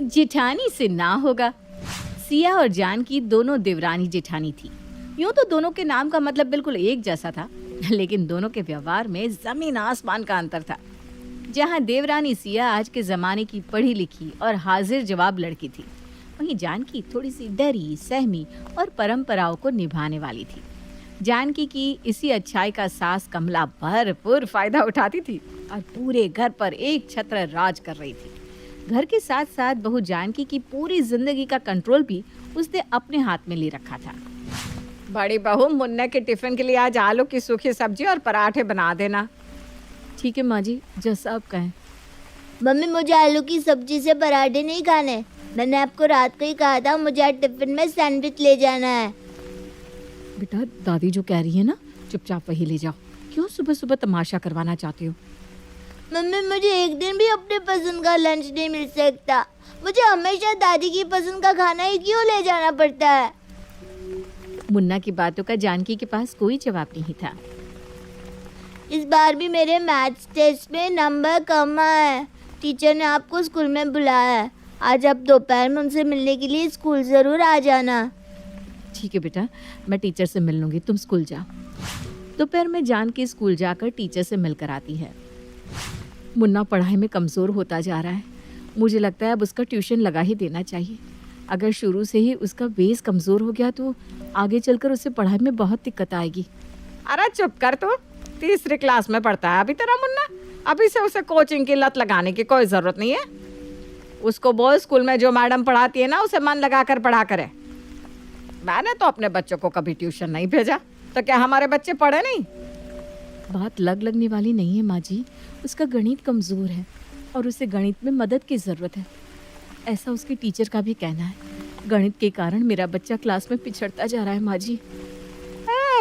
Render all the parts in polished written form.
जेठानी से ना होगा। सिया और जानकी दोनों देवरानी जेठानी थी। यूं तो दोनों के नाम का मतलब बिल्कुल एक जैसा था, लेकिन दोनों के व्यवहार में जमीन आसमान का अंतर था। जहां देवरानी सिया आज के जमाने की पढ़ी लिखी और हाजिर जवाब लड़की थी, वहीं जानकी थोड़ी सी डरी, सहमी और परंपराओं को निभाने वाली थी। जानकी की इसी अच्छाई का सास कमला भरपूर फायदा उठाती थी और पूरे घर पर एक छत्र राज कर रही थी। घर के साथ साथ बहू जानकी की पूरी जिंदगी का कंट्रोल भी उसने अपने हाथ में ले रखा था। बड़ी बहू, मुन्ना के टिफिन के लिए आज आलू की सूखी सब्जी और पराठे बना देना। ठीक है माँ जी, जैसा आप कहें। मम्मी, मुझे आलू की सब्जी से पराठे नहीं खाने। मैंने आपको रात को ही कहा था मुझे आज टिफिन में सैंडविच ले जाना है। बेटा, दादी जो कह रही है ना, चुपचाप वही ले जाओ। क्यों सुबह सुबह तमाशा करवाना चाहती हो? मम्मी, मुझे एक दिन भी अपने पसंद का लंच नहीं मिल सकता। मुझे हमेशा दादी की पसंद का खाना ही क्यों ले जाना पड़ता है? मुन्ना की बातों का जानकी के पास कोई जवाब नहीं था। इस बार भी मेरे मैथ्स टेस्ट में नंबर कम आए। टीचर ने आपको स्कूल में बुलाया है। आज आप दोपहर में उनसे मिलने के लिए स्कूल ज़रूर आ जाना। ठीक है बेटा, मैं टीचर से मिल लूँगी, तुम स्कूल जाओ। दोपहर में जानकी स्कूल जाकर टीचर से मिलकर आती है। मुन्ना पढ़ाई में कमज़ोर होता जा रहा है। मुझे लगता है अब उसका ट्यूशन लगा ही देना चाहिए। अगर शुरू से ही उसका बेस कमज़ोर हो गया तो आगे चलकर उसे पढ़ाई में बहुत दिक्कत आएगी। अरे चुप कर तू, तीसरी क्लास में पढ़ता है अभी तेरा मुन्ना। अभी से उसे कोचिंग की लत लगाने की कोई ज़रूरत नहीं है। उसको बोल स्कूल में जो मैडम पढ़ाती है ना, उसे मन लगा कर पढ़ा करे। मैंने तो अपने बच्चों को कभी ट्यूशन नहीं भेजा, तो क्या हमारे बच्चे पढ़े नहीं? बात लगने वाली नहीं है माँ जी। उसका गणित कमज़ोर है और उसे गणित में मदद की ज़रूरत है, ऐसा उसके टीचर का भी कहना है। गणित के कारण मेरा बच्चा क्लास में पिछड़ता जा रहा है माँ जी।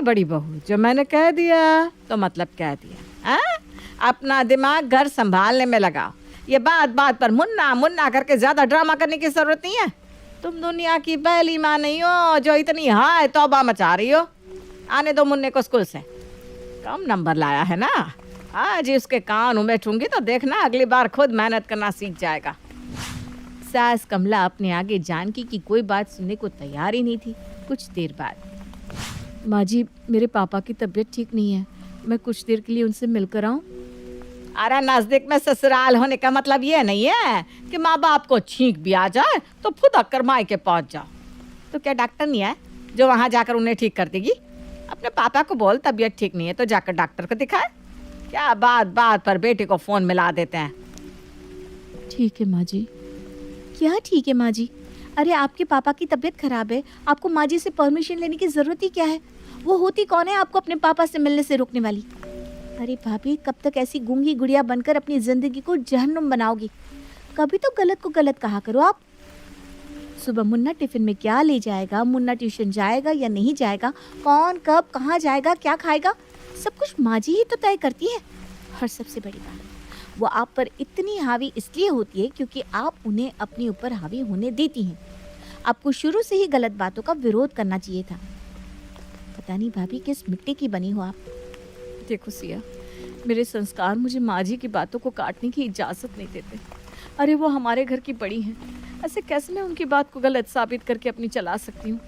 बड़ी बहू, जो मैंने कह दिया तो मतलब कह दिया। अपना दिमाग घर संभालने में लगाओ। ये बात बात पर मुन्ना मुन्ना करके ज़्यादा ड्रामा करने की ज़रूरत नहीं है। तुम दुनिया की पहली माँ नहीं हो जो इतनी हाय तौबा मचा रही हो। आने दो मुन्ने को स्कूल से। कम नंबर लाया है ना, आज उसके कान उमेटूंगी तो देखना अगली बार खुद मेहनत करना सीख जाएगा। सास कमला अपने आगे जानकी की कोई बात सुनने को तैयार ही नहीं थी। कुछ देर बाद, माँ जी, मेरे पापा की तबीयत ठीक नहीं है, मैं कुछ देर के लिए उनसे मिलकर आऊँ? अरे नज़दीक में ससुराल होने का मतलब ये नहीं है कि माँ बाप को छींक भी आ जाए तो फुदक कर मायके पहुँच जाओ। तो क्या डॉक्टर नहीं है जो वहाँ जाकर उन्हें ठीक कर देगी? अपने पापा को बोल तबीयत ठीक नहीं है तो जाकर डॉक्टर को दिखाए। क्या बात बात पर बेटे को फ़ोन मिला देते हैं। ठीक है माँ जी। क्या ठीक है माँ जी? अरे आपके पापा की तबीयत खराब है, आपको माँ जी से परमिशन लेने की ज़रूरत ही क्या है? वो होती कौन है आपको अपने पापा से मिलने से रोकने वाली? अरे भाभी, कब तक ऐसी गूंगी गुड़िया बनकर अपनी ज़िंदगी को जहन्नुम बनाओगी? कभी तो गलत को गलत कहा करो आप। सुबह मुन्ना टिफ़िन में क्या ले जाएगा, मुन्ना ट्यूशन जाएगा या नहीं जाएगा, कौन कब कहाँ जाएगा, क्या खाएगा, सब कुछ माँ जी ही तो तय करती है। और सबसे बड़ी बात, वो आप पर इतनी हावी इसलिए होती है क्योंकि आप उन्हें अपने ऊपर हावी होने देती हैं। आपको शुरू से ही गलत बातों का विरोध करना चाहिए था। पता नहीं भाभी किस मिट्टी की बनी हो आप। देखो सिया, मेरे संस्कार मुझे माँ जी की बातों को काटने की इजाज़त नहीं देते। अरे वो हमारे घर की बड़ी हैं, ऐसे कैसे मैं उनकी बात को गलत साबित करके अपनी चला सकती हूँ?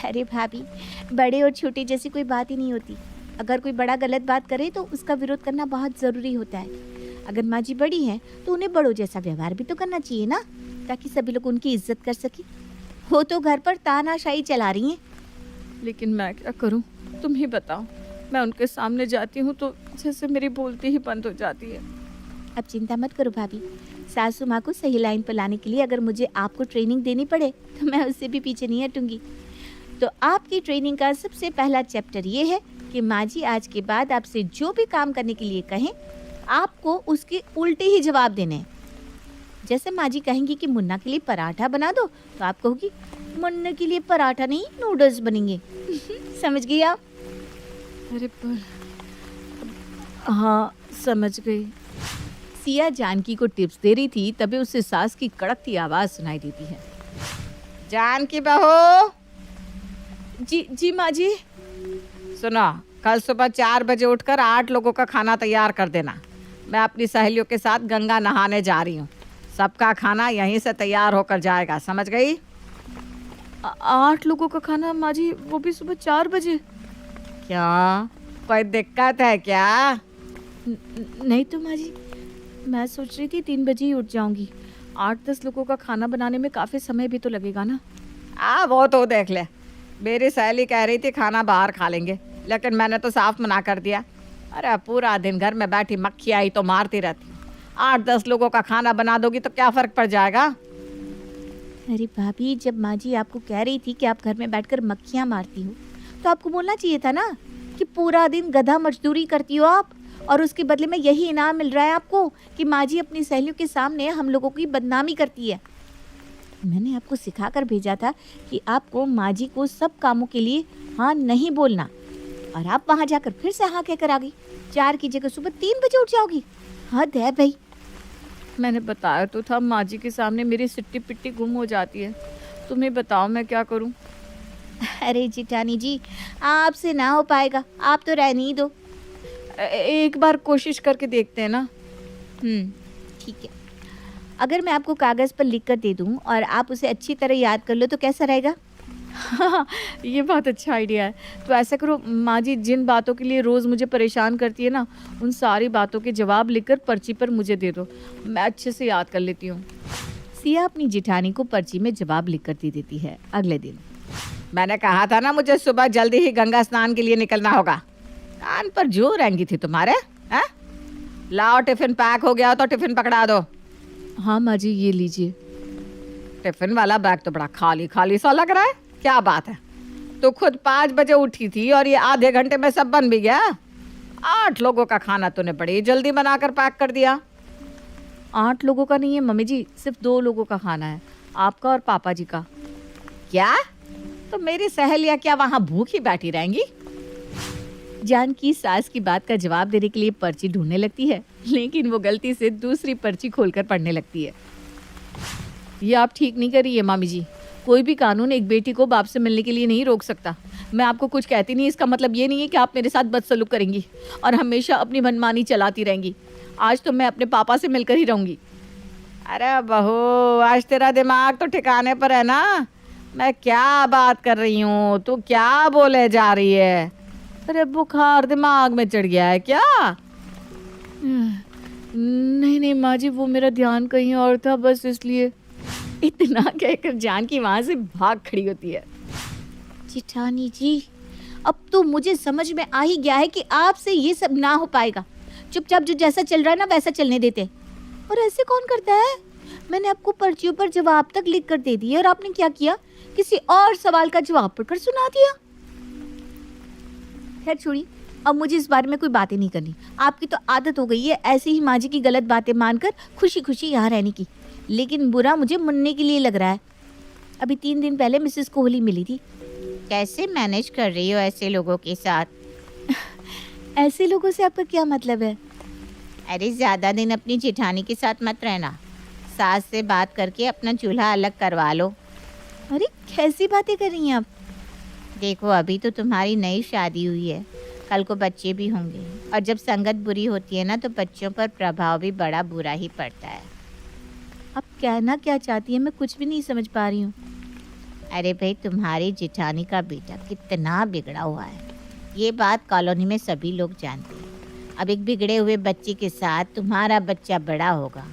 अरे भाभी, बड़े और छोटे जैसी कोई बात ही नहीं होती। अगर कोई बड़ा गलत बात करे तो उसका विरोध करना बहुत ज़रूरी होता है। अगर माँ जी बड़ी हैं तो उन्हें बड़ों जैसा व्यवहार भी तो करना चाहिए ना, ताकि सभी लोग उनकी इज्जत कर सकें। वो तो घर पर तानाशाही चला रही हैं। लेकिन मैं क्या करूँ, तुम ही बताओ। मैं उनके सामने जाती हूँ तो जैसे मेरी बोलती ही बंद हो जाती है। अब चिंता मत करो भाभी, सासू माँ को सही लाइन पर लाने के लिए अगर मुझे आपको ट्रेनिंग देनी पड़े तो मैं उससे भी पीछे नहीं हटूंगी। तो आपकी ट्रेनिंग का सबसे पहला चैप्टर ये है कि माँ जी आज के बाद आपसे जो भी काम करने के लिए कहें, आपको उसके उल्टे ही जवाब देने हैं। जैसे माँ जी कहेंगी कि मुन्ना के लिए पराठा बना दो, तो आप कहोगी मुन्ना के लिए पराठा नहीं, नूडल्स बनेंगे। समझ गई आप? अरे पर हाँ, समझ गई। सिया जानकी को टिप्स दे रही थी, तभी उसे सास की कड़कती आवाज़ सुनाई देती है। जानकी बहू। जी माँ जी। सुनो, कल सुबह 4 बजे उठकर 8 लोगों का खाना तैयार कर देना। मैं अपनी सहेलियों के साथ गंगा नहाने जा रही हूँ। सबका खाना यहीं से तैयार होकर जाएगा, समझ गई? 8 लोगों का खाना माँ जी, वो भी सुबह 4 बजे? क्या कोई दिक्कत है क्या? नहीं तो माँ जी, मैं सोच रही थी 3 बजे ही उठ जाऊंगी। 8-10 लोगों का खाना बनाने में काफ़ी समय भी तो लगेगा ना। वो तो देख ले, मेरी सहेली कह रही थी खाना बाहर खा लेंगे, लेकिन मैंने तो साफ मना कर दिया। अरे पूरा दिन घर में बैठी मक्खी आई तो मारती रहती, 8-10 लोगों का खाना बना दोगी तो क्या फ़र्क पड़ जाएगा? अरे भाभी, जब माँ जी आपको कह रही थी कि आप घर में बैठकर मक्खियाँ मारती हो, तो आपको बोलना चाहिए था ना कि पूरा दिन गधा मजदूरी करती हो आप, और उसके बदले में यही इनाम मिल रहा है आपको कि माँ जी अपनी सहेलियों के सामने हम लोगों की बदनामी करती है। मैंने आपको सिखा कर भेजा था कि आपको माँ जी को सब कामों के लिए हाँ नहीं बोलना, और आप वहाँ जाकर फिर से हाँ कहकर आ गई। 4 की जगह सुबह 3 बजे उठ जाओगी, हद है भाई। मैंने बताया तो था, माँ जी के सामने मेरी सिट्टी पिट्टी गुम हो जाती है। तुम्हें बताओ मैं क्या करूं? अरे जिठानी जी, आपसे ना हो पाएगा, आप तो रहने ही दो। एक बार कोशिश करके देखते हैं ना। ठीक है। अगर मैं आपको कागज़ पर लिख कर दे दूं और आप उसे अच्छी तरह याद कर लो तो कैसा रहेगा? हाँ, ये बहुत अच्छा आइडिया है। तो ऐसा करो माँ जी, जिन बातों के लिए रोज़ मुझे परेशान करती है ना, उन सारी बातों के जवाब लिखकर पर्ची पर मुझे दे दो, मैं अच्छे से याद कर लेती हूँ। सिया अपनी जिठानी को पर्ची में जवाब लिख कर दे देती है। अगले दिन मैंने कहा था ना मुझे सुबह जल्दी ही गंगा स्नान के लिए निकलना होगा। कान पर जो रेंगी थी तुम्हारे, हैं? लाओ, टिफिन पैक हो गया तो टिफिन पकड़ा दो। हाँ माँ जी, ये लीजिए। टिफिन वाला बैग तो बड़ा खाली खाली सा लग रहा है, क्या बात है? तो खुद 5 बजे उठी थी और ये आधे घंटे में सब बन भी गया। 8 लोगों का खाना तूने बड़ी जल्दी बनाकर पैक कर दिया। 8 लोगों का नहीं है मम्मी जी, सिर्फ 2 लोगों का खाना है, आपका और पापा जी का। क्या? तो मेरी सहेलियां क्या वहां भूखी बैठी रहेंगी? जानकी सास की बात का जवाब देने के लिए पर्ची ढूंढने लगती है, लेकिन वो गलती से दूसरी पर्ची खोलकर पढ़ने लगती है। ये आप ठीक नहीं कर रही है मामी जी। कोई भी कानून एक बेटी को बाप से मिलने के लिए नहीं रोक सकता। मैं आपको कुछ कहती नहीं, इसका मतलब ये नहीं है कि आप मेरे साथ बदसलूक करेंगी और हमेशा अपनी मनमानी चलाती रहेंगी। आज तो मैं अपने पापा से मिलकर ही रहूंगी। अरे बहू, आज तेरा दिमाग तो ठिकाने पर है ना? मैं क्या बात कर रही हूँ, तू क्या बोले जा रही है? अरे बुखार दिमाग में चढ़ गया है क्या? नहीं नहीं माँ जी, वो मेरा ध्यान कहीं और था, बस इसलिए। इतना कहकर जानकी वहां से भाग खड़ी होती है। जिठानी जी, अब तो मुझे समझ में आ ही गया है कि आपसे ये सब ना हो पाएगा। चुपचाप जो जैसा चल रहा है ना वैसा चलने देते। और ऐसे कौन करता है? मैंने आपको पर्चियों पर जवाब तक लिख कर दे दिए और आपने क्या किया? किसी और सवाल का जवाब पढ़कर सुना दिया। खैर छोड़िए, अब मुझे इस बारे में कोई बातें नहीं करनी। आपकी तो आदत हो गई है ऐसे ही माँ जी की गलत बातें मानकर खुशी खुशी यहाँ रहने की। लेकिन बुरा मुझे मुन्ने के लिए लग रहा है। अभी 3 दिन पहले मिसेस कोहली मिली थी। कैसे मैनेज कर रही हो ऐसे लोगों के साथ? ऐसे लोगों से आपका क्या मतलब है? अरे ज़्यादा दिन अपनी जेठानी के साथ मत रहना। सास से बात करके अपना चूल्हा अलग करवा लो। अरे कैसी बातें कर रही हैं आप? देखो, अभी तो तुम्हारी नई शादी हुई है, कल को बच्चे भी होंगे, और जब संगत बुरी होती है ना तो बच्चों पर प्रभाव भी बड़ा बुरा ही पड़ता है। आप कहना क्या चाहती हैं, मैं कुछ भी नहीं समझ पा रही हूँ। अरे भाई, तुम्हारी जेठानी का बेटा कितना बिगड़ा हुआ है, ये बात कॉलोनी में सभी लोग जानते हैं। अब एक बिगड़े हुए बच्चे के साथ तुम्हारा बच्चा बड़ा होगा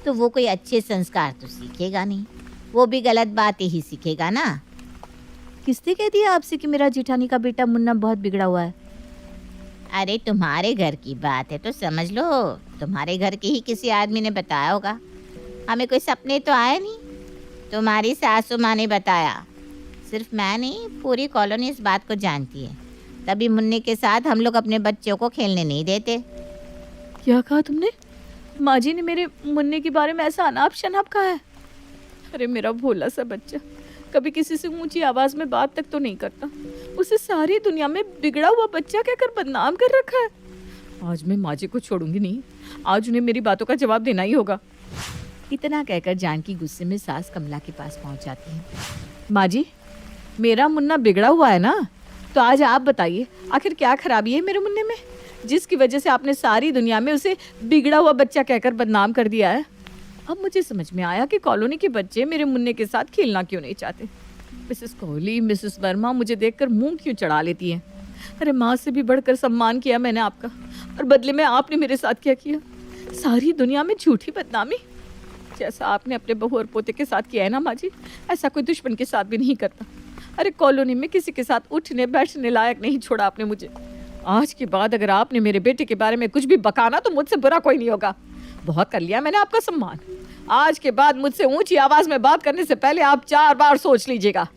तो वो कोई अच्छे संस्कार तो सीखेगा नहीं, वो भी गलत बातें ही सीखेगा ना। किसने कह दिया आपसे कि मेरा जेठानी का बेटा मुन्ना बहुत बिगड़ा हुआ है? अरे तुम्हारे घर की बात है तो समझ लो, तुम्हारे घर के ही किसी आदमी ने बताया होगा। हमें कोई सपने तो आए नहीं, तुम्हारी सासू माँ ने बताया। सिर्फ मैं नहीं, पूरी कॉलोनी इस बात को जानती है। तभी मुन्ने के साथ हम लोग अपने बच्चों को खेलने नहीं देते। क्या कहा तुमने? माँ जी ने मेरे मुन्ने के बारे में ऐसा अनाप शनाप कहा है? अरे मेरा भोला सा बच्चा कभी किसी से ऊंची आवाज में बात तक तो नहीं करता, उसे सारी दुनिया में बिगड़ा हुआ बच्चा कहकर बदनाम कर रखा है। आज मैं माँ जी को छोड़ूंगी नहीं, आज उन्हें मेरी बातों का जवाब देना ही होगा। इतना कहकर जानकी गुस्से में सास कमला के पास पहुंच जाती है। माँ जी, मेरा मुन्ना बिगड़ा हुआ है ना, तो आज आप बताइए आखिर क्या खराबी है मेरे मुन्ने में, जिसकी वजह से आपने सारी दुनिया में उसे बिगड़ा हुआ बच्चा कहकर बदनाम कर दिया है? अब मुझे समझ में आया कि कॉलोनी के बच्चे मेरे मुन्ने के साथ खेलना क्यों नहीं चाहते। मिसेस कोहली, मिसेस वर्मा मुझे देखकर मुंह क्यों चढ़ा लेती हैं। अरे माँ से भी बढ़कर सम्मान किया मैंने आपका, और बदले में आपने मेरे साथ क्या किया? सारी दुनिया में झूठी बदनामी। जैसा आपने अपने बहू और पोते के साथ किया है ना माँ जी, ऐसा कोई दुश्मन के साथ भी नहीं करता। अरे कॉलोनी में किसी के साथ उठने बैठने लायक नहीं छोड़ा आपने मुझे। आज के बाद अगर आपने मेरे बेटे के बारे में कुछ भी बकाना तो मुझसे बुरा कोई नहीं होगा। बहुत कर लिया मैंने आपका सम्मान। आज के बाद मुझसे ऊंची आवाज में बात करने से पहले आप 4 बार सोच लीजिएगा।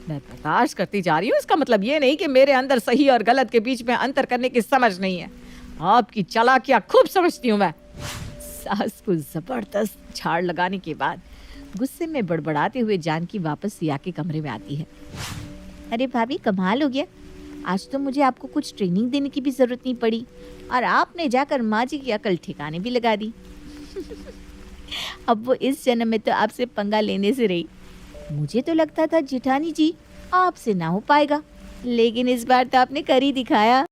मैं बर्दाश्त करती जा रही हूँ, इसका मतलब ये नहीं कि मेरे अंदर सही और गलत के बीच में अंतर करने की समझ नहीं है। आपकी चालाकियाँ खूब समझती हूँ मैं। सास को जबरदस्त झाड़ लगाने के बाद गुस्से में बड़बड़ाते हुए जानकी वापस सिया के कमरे में आती है। अरे भाभी कमाल हो गया, आज तो मुझे आपको कुछ ट्रेनिंग देने की भी ज़रूरत नहीं पड़ी और आपने जाकर माँ जी की अकल ठिकाने भी लगा दी। अब वो इस जन्म में तो आपसे पंगा लेने से रही। मुझे तो लगता था जेठानी जी आपसे ना हो पाएगा, लेकिन इस बार तो आपने कर ही दिखाया।